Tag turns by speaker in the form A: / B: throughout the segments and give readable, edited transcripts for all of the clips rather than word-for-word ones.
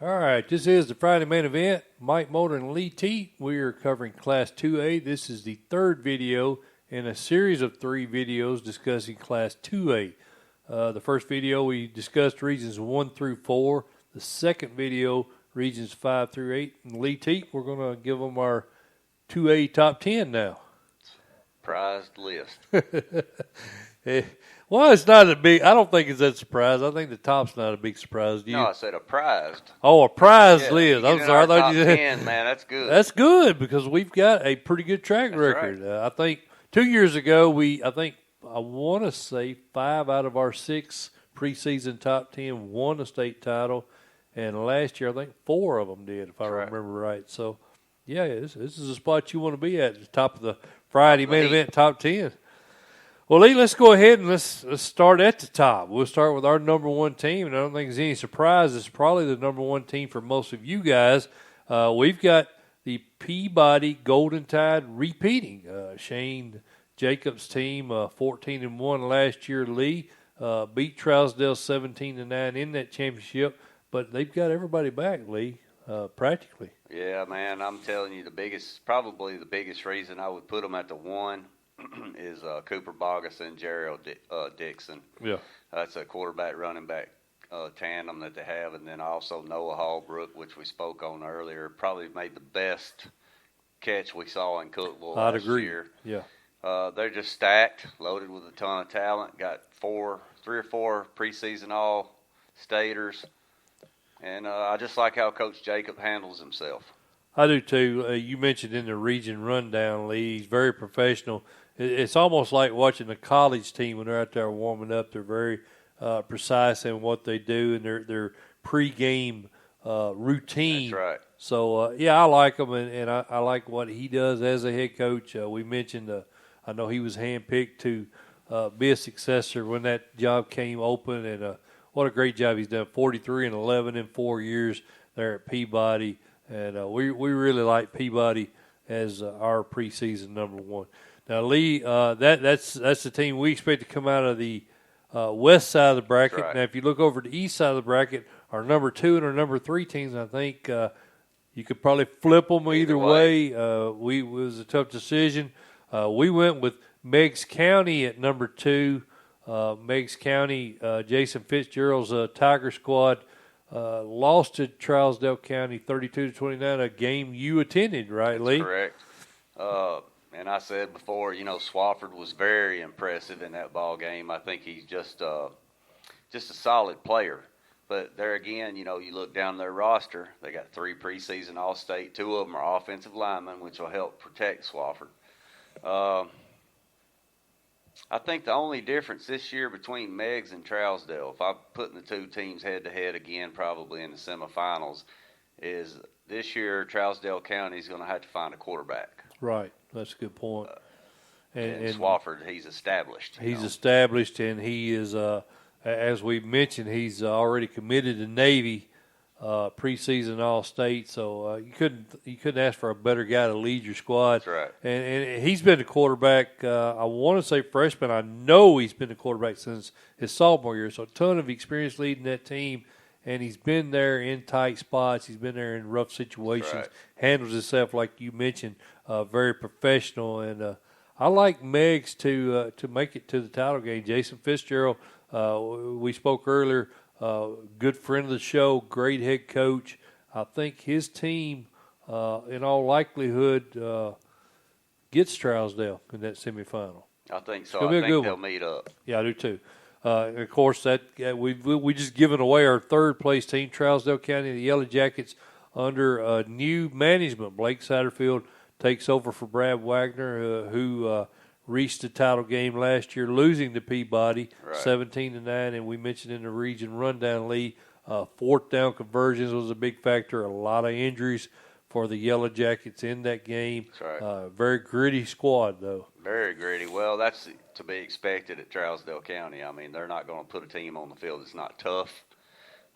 A: All right, this is the Friday main event. Mike Molder and Lee Teat. We are covering Class 2A. This is the third video in a series of 3 videos discussing Class 2A. The first video we discussed regions 1 through 4. The second video, regions 5 through 8. And Lee Teat, we're going to give them our 2A top 10 now.
B: Prized list.
A: Well, it's not a big. I don't think it's that surprise. I think the top's not a big surprise. Do you?
B: No, I said a prized.
A: Oh, a prized list. I'm sorry. I thought
B: top
A: you said
B: 10, man. That's good.
A: That's good because we've got a pretty good track record.
B: Right.
A: I think 2 years ago I want to say 5 out of our 6 preseason top 10 won a state title, and last year I think 4 of them did, if I remember right. So, yeah, this is a spot you want to be at the top of the Friday main event top 10. Well, Lee, let's go ahead and let's start at the top. We'll start with our number 1 team, and I don't think there's any surprise. It's probably the number 1 team for most of you guys. We've got the Peabody Golden Tide repeating. Shane Jacobs' team, 14-1 last year. Lee beat Trousdale 17-9 in that championship, but they've got everybody back, Lee, practically.
B: Yeah, man, I'm telling you, probably the biggest reason I would put them at the 1 is Cooper Bogus and Gerald Dixon.
A: Yeah.
B: That's a quarterback, running back tandem that they have. And then also Noah Hallbrook, which we spoke on earlier, probably made the best catch we saw in Cookville last year.
A: Yeah.
B: They're just stacked, loaded with a ton of talent, got 3 or 4 preseason all-staters. And I just like how Coach Jacob handles himself. I
A: do too. You mentioned in the region rundown, Lee, he's very professional. It's almost like watching a college team when they're out there warming up. They're very precise in what they do and their pregame routine.
B: That's right.
A: So, I like him, and I like what he does as a head coach. We mentioned, I know he was handpicked to be a successor when that job came open, and what a great job he's done. 43-11 in 4 years there at Peabody. And we really like Peabody as our preseason number 1. Now, Lee, that's the team we expect to come out of the west side of the bracket.
B: Right.
A: Now, if you look over the east side of the bracket, our number 2 and our number 3 teams, I think you could probably flip them either way. It was a tough decision. We went with Meigs County at number 2. Meigs County, Jason Fitzgerald's Tiger squad. Lost to Trousdale County 32-29, a game you attended, right, Lee?
B: That's correct. And I said before, Swofford was very impressive in that ball game. I think he's just a solid player. But there again, you look down their roster, they got 3 preseason All-State. 2 of them are offensive linemen, which will help protect Swofford. I think the only difference this year between Meigs and Trousdale, if I'm putting the 2 teams head-to-head again probably in the semifinals, is this year Trousdale County is going to have to find a quarterback.
A: Right. That's a good point.
B: And Swofford, he's established.
A: He's established, and he is, as we mentioned, he's already committed to Navy preseason All-State, so you couldn't ask for a better guy to lead your squad.
B: That's right.
A: And he's been the quarterback. I want to say freshman. I know he's been the quarterback since his sophomore year. So a ton of experience leading that team, and he's been there in tight spots. He's been there in rough situations.
B: Right.
A: Handles himself like you mentioned, very professional. And I like Meigs to make it to the title game. Jason Fitzgerald. We spoke earlier. Good friend of the show, great head coach. I think his team, in all likelihood, gets Trousdale in that semifinal.
B: I think so. I think they'll meet up.
A: Yeah, I do too. Of course, we just given away our third place team, Trousdale County, the Yellow Jackets, under new management. Blake Satterfield takes over for Brad Wagner, who reached the title game last year, losing to Peabody 17-9, and we mentioned in the region rundown, Lee, 4th down conversions was a big factor. A lot of injuries for the Yellow Jackets in that game.
B: That's right.
A: Very gritty squad, though.
B: Very gritty. Well, that's to be expected at Trousdale County. I mean, they're not going to put a team on the field that's not tough,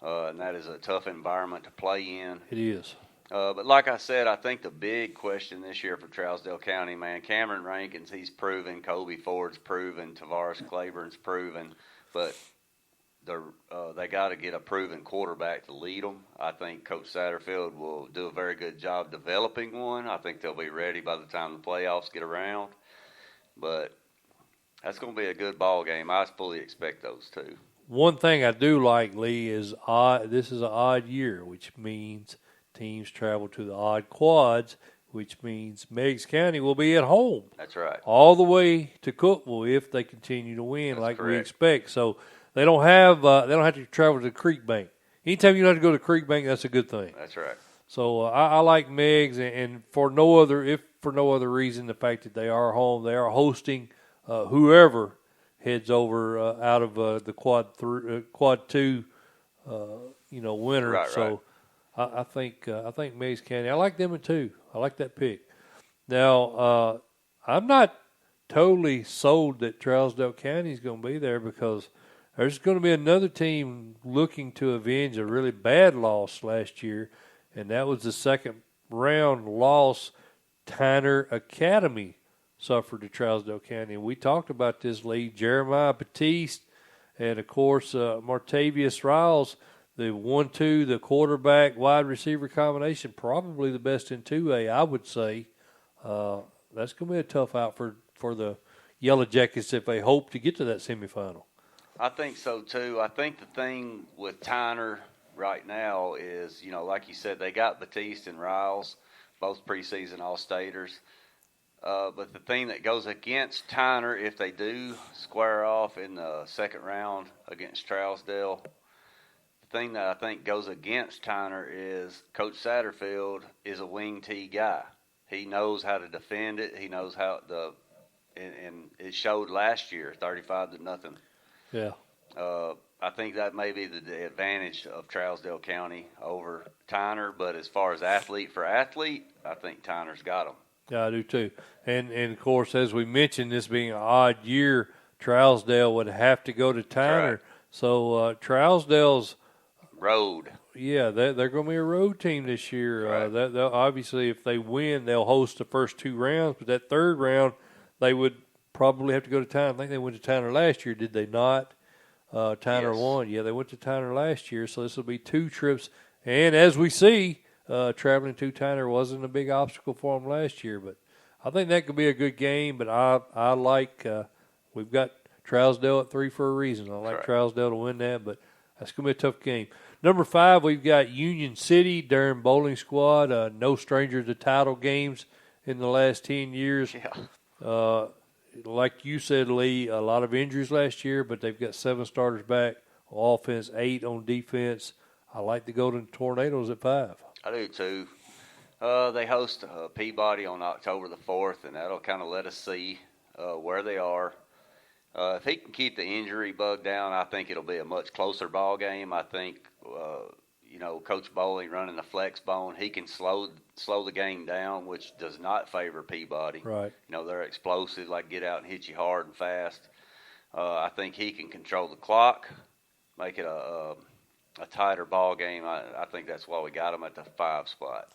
B: and that is a tough environment to play in.
A: It is.
B: But like I said, I think the big question this year for Trousdale County, man, Cameron Rankins, he's proven. Kobe Ford's proven. Tavares Claiborne's proven. But they got to get a proven quarterback to lead them. I think Coach Satterfield will do a very good job developing one. I think they'll be ready by the time the playoffs get around. But that's going to be a good ball game. I fully expect those two.
A: One thing I do like, Lee, is this is an odd year, which means teams travel to the odd quads, which means Meigs County will be at home.
B: That's right.
A: All the way to Cookeville if they continue to win.
B: That's
A: like
B: correct.
A: We expect. So they don't have to travel to the Creek Bank. Anytime you don't have to go to the Creek Bank, that's a good thing.
B: That's right.
A: So I like Meigs, and for no other reason, the fact that they are home, they are hosting whoever heads over out of the quad two, winner.
B: Right,
A: so right. I think Meigs County. I like them too. I like that pick. Now I'm not totally sold that Trousdale County is going to be there because there's going to be another team looking to avenge a really bad loss last year, and that was the second round loss Tyner Academy suffered to Trousdale County. And we talked about this league. Jeremiah Batiste and, of course, Martavius Riles, the 1-2, the quarterback, wide receiver combination, probably the best in 2A, I would say. That's going to be a tough out for the Yellow Jackets if they hope to get to that semifinal.
B: I think so, too. I think the thing with Tyner right now is, like you said, they got Batiste and Riles, both preseason All-Staters. But the thing that goes against Tyner, if they do square off in the second round against Trousdale, the thing that I think goes against Tyner is Coach Satterfield is a wing T guy. He knows how to defend it. He knows how and it showed last year, 35-0.
A: Yeah.
B: I think that may be the advantage of Trousdale County over Tyner. But as far as athlete for athlete, I think Tyner's got them.
A: Yeah, I do too. And of course, as we mentioned, this being an odd year, Trousdale would have to go to Tyner. Right. So Trousdale's
B: road.
A: Yeah, they're going to be a road team this year.
B: Right.
A: Obviously, if they win, they'll host the first two rounds. But that third round, they would probably have to go to Tyner. I think they went to Tyner last year, did they not? Tyner won. Yeah, they went to Tyner last year. So this will be two trips. And as we see, traveling to Tyner wasn't a big obstacle for them last year. But I think that could be a good game. But I like we've got Trousdale at 3 for a reason. I like Trousdale to win that. But that's going to be a tough game. Number 5, we've got Union City, Durham Bowling Squad. No stranger to title games in the last 10 years.
B: Yeah.
A: Like you said, Lee, a lot of injuries last year, but they've got 7 starters back on offense, 8 on defense. I like the Golden Tornadoes at 5.
B: I do too. They host Peabody on October the 4th, and that'll kind of let us see where they are. If he can keep the injury bug down, I think it'll be a much closer ball game. I think, Coach Bowling running the flex bone, he can slow the game down, which does not favor Peabody.
A: Right.
B: They're explosive, like get out and hit you hard and fast. I think he can control the clock, make it a tighter ball game. I think that's why we got him at the 5 spot.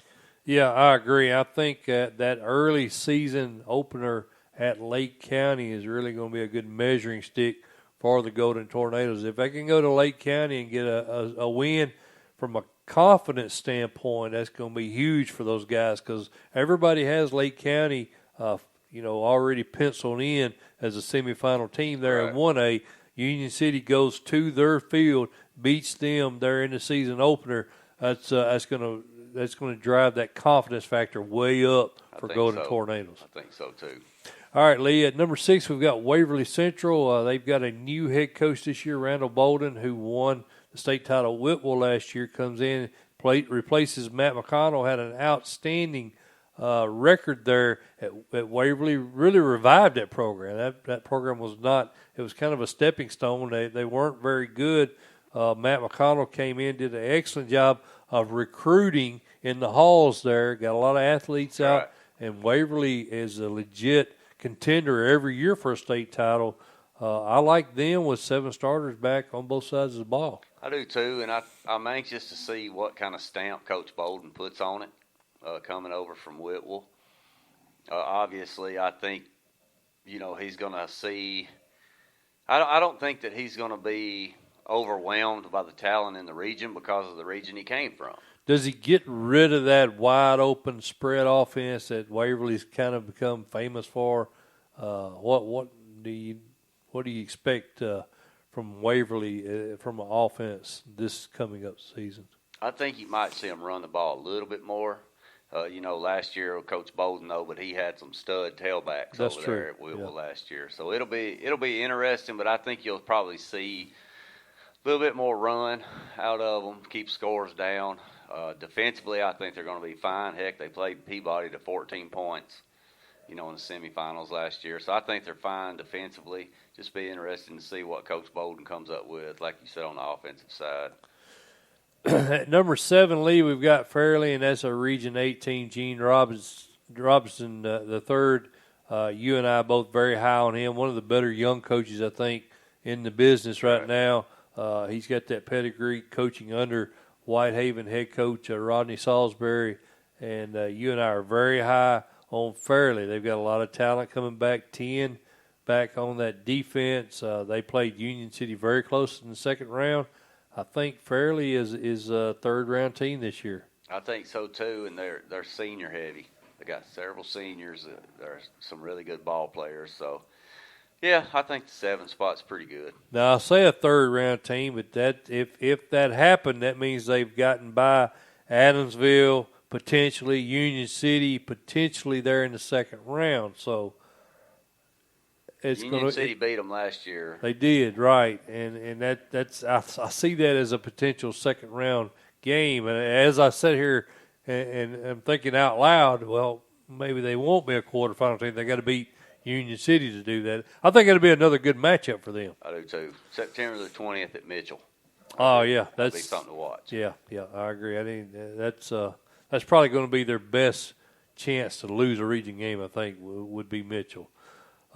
A: Yeah, I agree. I think that early season opener at Lake County is really going to be a good measuring stick for the Golden Tornadoes. If they can go to Lake County and get a win from a confidence standpoint, that's going to be huge for those guys because everybody has Lake County, already penciled in as a semifinal team there in 1A. Union City goes to their field, beats them there in the season opener. That's going to drive that confidence factor way up for Golden Tornadoes.
B: I think so too.
A: All right, Lee, at number 6, we've got Waverly Central. They've got a new head coach this year, Randall Bolden, who won the state title Whitwell last year, comes in, replaces Matt McConnell, had an outstanding record there at Waverly, really revived that program. That program was it was kind of a stepping stone. They weren't very good. Matt McConnell came in, did an excellent job of recruiting in the halls there, got a lot of athletes out, and Waverly is a legit contender every year for a state title. I like them with 7 starters back on both sides of the ball.
B: I do too, and I'm anxious to see what kind of stamp Coach Bolden puts on it coming over from Whitwell. Obviously, I think, he's going to see – I don't think that he's going to be overwhelmed by the talent in the region because of the region he came from.
A: Does he get rid of that wide open spread offense that Waverly's kind of become famous for? What do you expect from Waverly from an offense this coming up season?
B: I think you might see him run the ball a little bit more. Last year Coach Bolden, but he had some stud tailbacks
A: That's
B: over
A: true.
B: there at Wheelville last year. So it'll be interesting, but I think you'll probably see a little bit more run out of them, keep scores down. Defensively, I think they're going to be fine. Heck, they played Peabody to 14 points, in the semifinals last year. So I think they're fine defensively. Just be interesting to see what Coach Bolden comes up with, like you said, on the offensive side.
A: At number 7, Lee, we've got Fairleigh, and that's a Region 18. Gene Robinson the third. You and I both very high on him. One of the better young coaches, I think, in the business right now. He's got that pedigree coaching under Whitehaven head coach Rodney Salisbury, and you and I are very high on Fairleigh. They've got a lot of talent coming back, 10 back on that defense. They played Union City very close in the second round. I think Fairleigh is a third-round team this year.
B: I think so, too, and they're senior heavy. They got several seniors. There's some really good ball players. So, yeah, I think the 7 spot's pretty good.
A: Now, I'll say a third-round team, but that if that happened, that means they've gotten by Adamsville, potentially Union City, potentially there in the second round. So,
B: Union City beat them last year.
A: They did, right, and that's I see that as a potential second round game. And as I sit here and I'm thinking out loud, well, maybe they won't be a quarterfinal team. They got to beat Union City to do that. I think it'll be another good matchup for them.
B: I do too. September the 20th at Mitchell.
A: Oh yeah,
B: that'll be something to watch.
A: Yeah, I agree. I mean that's probably going to be their best chance to lose a region game. I think would be Mitchell.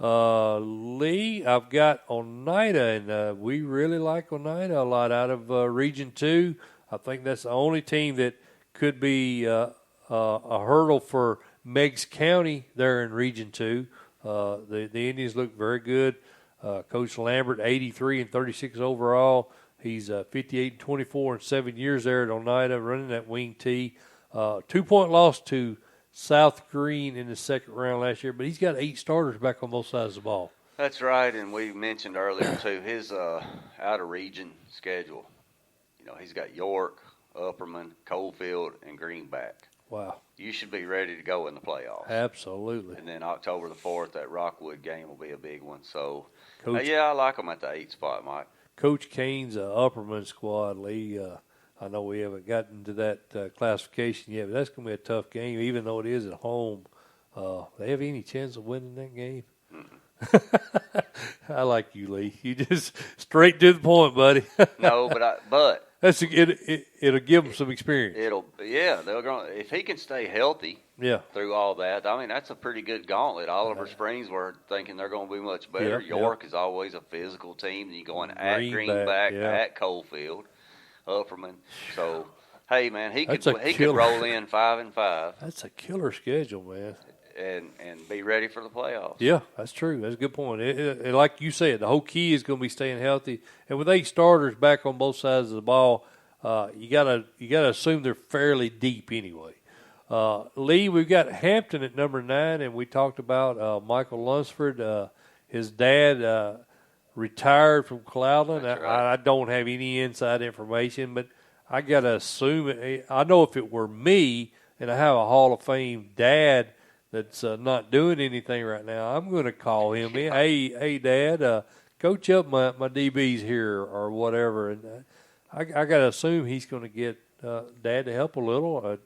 A: Lee, I've got Oneida, and we really like Oneida a lot out of Region 2. I think that's the only team that could be a hurdle for Meigs County there in Region 2. The Indians look very good. Coach Lambert, 83-36 overall. He's 58-24 in 7 years there at Oneida, running that wing T. 2-point loss to South Green in the second round last year, but he's got 8 starters back on both sides of the ball.
B: That's right, and we mentioned earlier, too, his out-of-region schedule. He's got York, Upperman, Coalfield, and Greenback.
A: Wow.
B: You should be ready to go in the playoffs.
A: Absolutely.
B: And then October the 4th, that Rockwood game will be a big one. So,
A: Coach,
B: I like them at the 8 spot, Mike.
A: Coach Kane's Upperman squad, Lee, I know we haven't gotten to that classification yet, but that's going to be a tough game, even though it is at home. They have any chance of winning that game? I like you, Lee. You just straight to the point, buddy.
B: No, but
A: that's it'll give them some experience.
B: They're going if he can stay healthy.
A: Yeah.
B: Through all that, I mean that's a pretty good gauntlet. Oliver Springs, we're thinking they're going to be much better. York is always a physical team. And you're going at Greenback, at Coalfield. Upperman. So, hey, man, he could roll in 5-5.
A: That's a killer schedule, man.
B: And be ready for the playoffs.
A: Yeah, that's true. That's a good point. Like you said, the whole key is going to be staying healthy. And with 8 starters back on both sides of the ball, you gotta assume they're fairly deep anyway. Lee, we've got Hampton at number 9, and we talked about Michael Lunsford. His dad retired from Cloudland.
B: Right.
A: I don't have any inside information, but I got to assume I know if it were me and I have a Hall of Fame dad that's not doing anything right now, I'm going to call him in. Hey, Dad, coach up my DBs here or whatever. And I got to assume he's going to get Dad to help a little.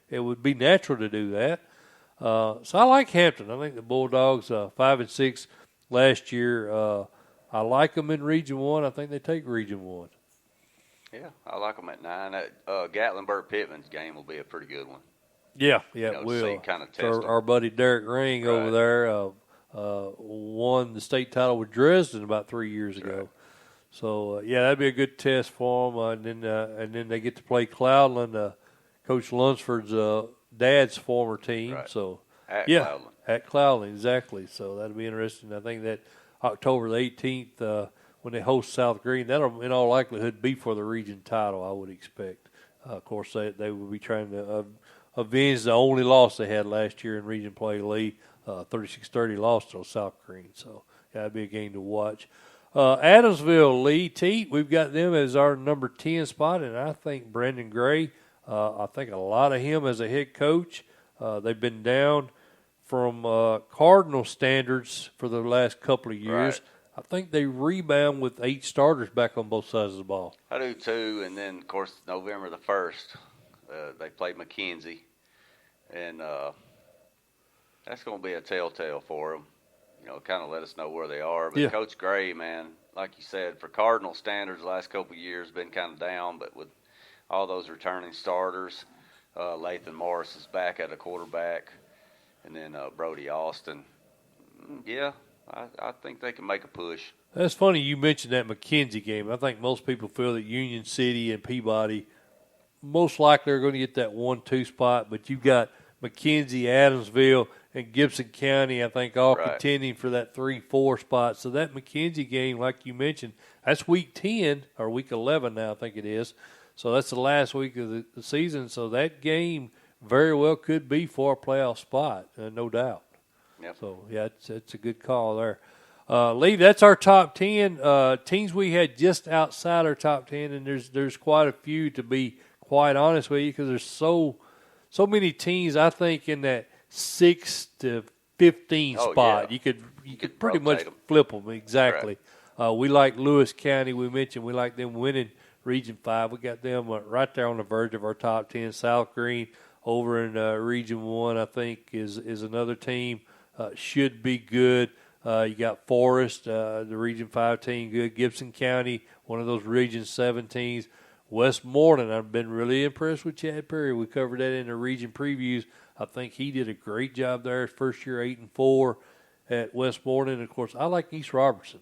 A: It would be natural to do that. So I like Hampton. I think the Bulldogs 5-6 last year. I like them in Region 1. I think they take Region 1.
B: Yeah, I like them at 9. That Gatlinburg-Pittman's game will be a pretty good one.
A: Yeah, it will.
B: Kind of test
A: our buddy Derek Ring over there won the state title with Dresden about 3 years ago.
B: Right.
A: So, that'd be a good test for them. And then they get to play Cloudland, Coach Lunsford's dad's former team.
B: Right.
A: So
B: Cloudland.
A: At Cloudland, exactly. So that'll be interesting. I think that October the 18th, when they host South Green. That'll, in all likelihood, be for the region title, I would expect. Of course, they will be trying to avenge the only loss they had last year in region play. Lee 36-30 lost to South Green, so that'd be a game to watch. Adamsville, Lee Teat, we've got them as our number 10 spot, and I think Brandon Gray, I think a lot of him as a head coach. They've been down from Cardinal standards for the last couple of years.
B: Right.
A: I think they rebound with 8 starters back on both sides of the ball.
B: I do too, and then, of course, November the 1st, they play McKenzie, and that's going to be a telltale for them. You know, kind of let us know where they are. But Coach Gray, man, like you said, for Cardinal standards, the last couple of years been kind of down, but with all those returning starters, Lathan Morris is back at a quarterback, and then Brody Austin. Yeah, I think they can make a push.
A: That's funny you mentioned that McKenzie game. I think most people feel that Union City and Peabody most likely are going to get that 1-2 spot, but you've got McKenzie, Adamsville, and Gibson County, I think, all contending for that 3-4 spot. So that McKenzie game, like you mentioned, that's week 10 or week 11 now, I think it is. So that's the last week of the season. So that game very well could be for a playoff spot, no doubt.
B: Yep.
A: So, yeah, it's a good call there. Lee, that's our top 10. Teams we had just outside our top 10, and there's quite a few, to be quite honest with you, because there's so many teams, I think, in that 6 to 15 spot.
B: Yeah.
A: You could pretty much flip them. Exactly. Right. We like Lewis County. We mentioned we like them winning Region 5. We got them right there on the verge of our top 10. South Green over in Region 1, I think, is another team. Should be good. You got Forest, the Region 5 team, good. Gibson County, one of those Region 7 teams. Westmoreland, I've been really impressed with Chad Perry. We covered that in the region previews. I think he did a great job there. His first year 8-4 at Westmoreland. Of course, I like East Robertson.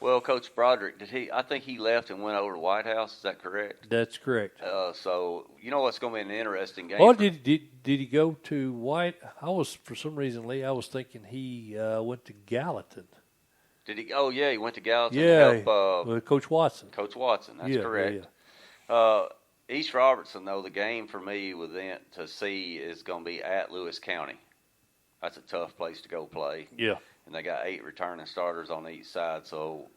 B: Well, Coach Broderick, I think he left and went over to White House. Is that correct?
A: That's correct.
B: So you know what's going to be an interesting game.
A: Well, did he go to White? For some reason, Lee, I was thinking he went to Gallatin.
B: Did he? Oh yeah, he went to Gallatin.
A: Yeah,
B: to help,
A: with Coach Watson.
B: Coach Watson, that's correct.
A: Yeah.
B: East Robertson, though, the game for me with them to see is going to be at Lewis County. That's a tough place to go play.
A: Yeah.
B: And they got 8 returning starters on each side, so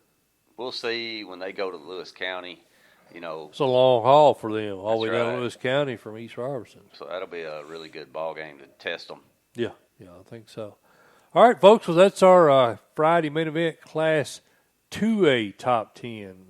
B: we'll see when they go to Lewis County. You know,
A: it's a long haul for them, all the way down
B: right.
A: to Lewis County from East Robertson.
B: So that'll be a really good ball game to test them.
A: Yeah, I think so. All right, folks, well, that's our Friday main event Class 2A top 10.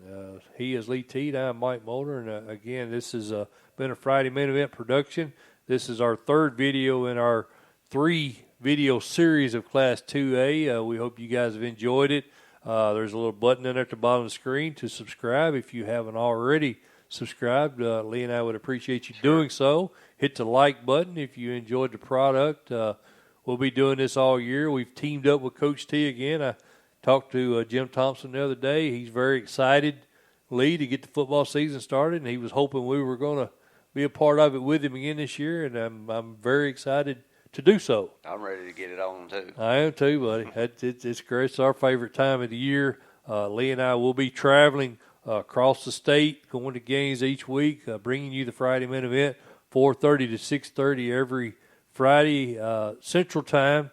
A: He is Lee Teat. I'm Mike Molder, and again, this has been a Friday main event production. This is our 3rd video in our 3-video series of Class 2A. We hope you guys have enjoyed it. There's a little button in there at the bottom of the screen to subscribe. If you haven't already subscribed, Lee and I would appreciate you doing so. Hit the like button if you enjoyed the product. We'll be doing this all year. We've teamed up with Coach T again. I talked to Jim Thompson the other day. He's very excited, Lee, to get the football season started, and he was hoping we were going to be a part of it with him again this year, and I'm very excited to do so.
B: I'm ready to get it on, too.
A: I am, too, buddy. It's great. It's our favorite time of the year. Lee and I will be traveling across the state, going to games each week, bringing you the Friday main event, 4:30 to 6:30 every Friday Central Time.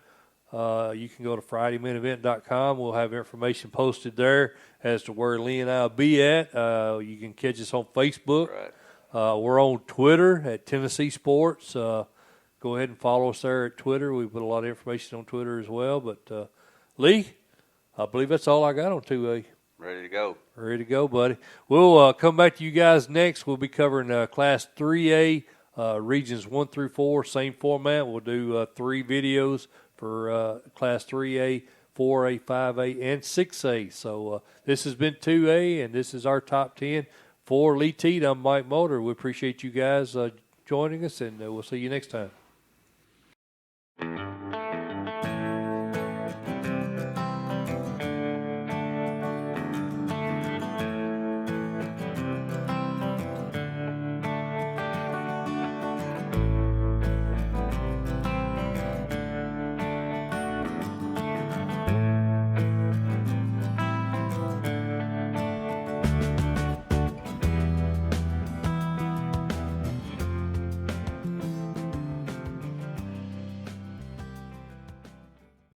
A: You can go to FridayMainEvent.com. We'll have information posted there as to where Lee and I will be at. You can catch us on Facebook.
B: Right.
A: We're on Twitter at Tennessee Sports. Go ahead and follow us there at Twitter. We put a lot of information on Twitter as well. But, Lee, I believe that's all I got on 2A.
B: Ready to go.
A: Ready to go, buddy. We'll come back to you guys next. We'll be covering Class 3A, Regions 1 through 4, same format. We'll do 3 videos for Class 3A, 4A, 5A, and 6A. So this has been 2A, and this is our top 10. For Lee Teat, I'm Mike Molder. We appreciate you guys joining us, and we'll see you next time.